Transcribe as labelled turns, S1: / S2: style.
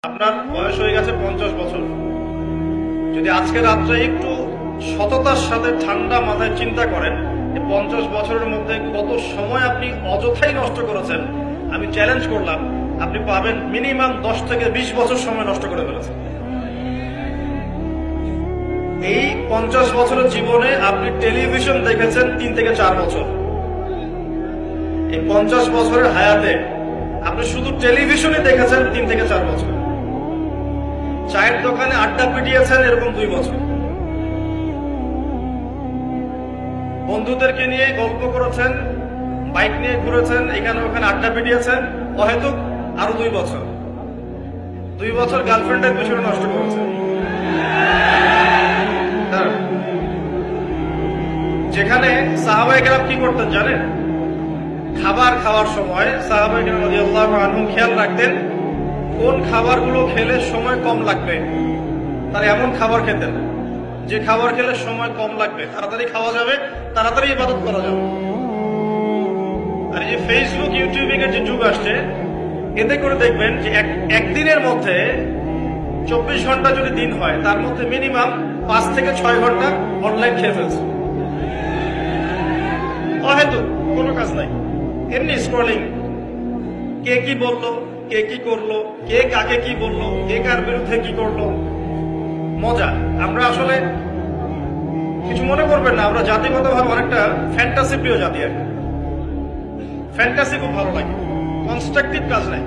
S1: আপনার বয়স হয়ে গেছে 50 বছর। যদি আজকে রাত্রে একটু সততার সাথে ঠান্ডা মাথায় চিন্তা করেন 50 বছরের মধ্যে কত সময় আপনি অযথাই নষ্ট করেছেন, আমি চ্যালেঞ্জ করলাম আপনি পাবেন মিনিমাম 10 থেকে 20 বছর সময় নষ্ট করে ফেলেছেন। এই 50 বছরের জীবনে আপনি টেলিভিশন দেখেছেন 3 থেকে 4 বছর। এই 50 বছরের হায়াতে আপনি শুধু টেলিভিশনে দেখেছেন 3 থেকে 4 বছর। চায়ের দোকানে আড্ডা পিটিয়েছেন এরকম 2 বছর। বন্ধুদেরকে নিয়ে গল্প করেছেন, বাইক নিয়ে ঘুরেছেন, এখানে ওখানে আড্ডা পিটিয়েছেন অহেতুক আরো 2 বছর। 2 বছর গার্লফ্রেন্ডের পিছনে নষ্ট করেছেন। যেখানে সাহাবায়ে কেরাম কি করতেন জানেন? খাবার খাওয়ার সময় সাহাবায়ে কেরাম রাদিয়াল্লাহু আনহুম খেয়াল রাখতেন কোন খাবারগুলো খেলে সময় কম লাগবে, তারা এমন খাবার খেতেন যে খাবার খেলে সময় কম লাগবে, তাড়াতাড়ি খাওয়া যাবে, তাড়াতাড়ি ইবাদত করা যাবে। আর এই যে ফেসবুক ইউটিউবিং এর যে যুগ আসছে, এতে করে দেখবেন যে একদিনের মধ্যে 24 ঘন্টা যদি দিন হয় তার মধ্যে মিনিমাম 5 থেকে 6 ঘন্টা অনলাইন খেয়ে ফেলছে। হয়তো কোনো কাজ নাই, এমনি স্ক্রলিং, কে কি বললো, কে কি করলো, কে কাকে কি বললো, কে কার বিরুদ্ধে কি করলো, মজা। আমরা আসলে কিছু মনে করবেন না, আমরা জাতিগতভাবে অনেকটা ফ্যান্টাসি প্রিয় জাতি। আর ফ্যান্টাসি খুব ভালো লাগে, কনস্ট্রাকটিভ কাজ নাই।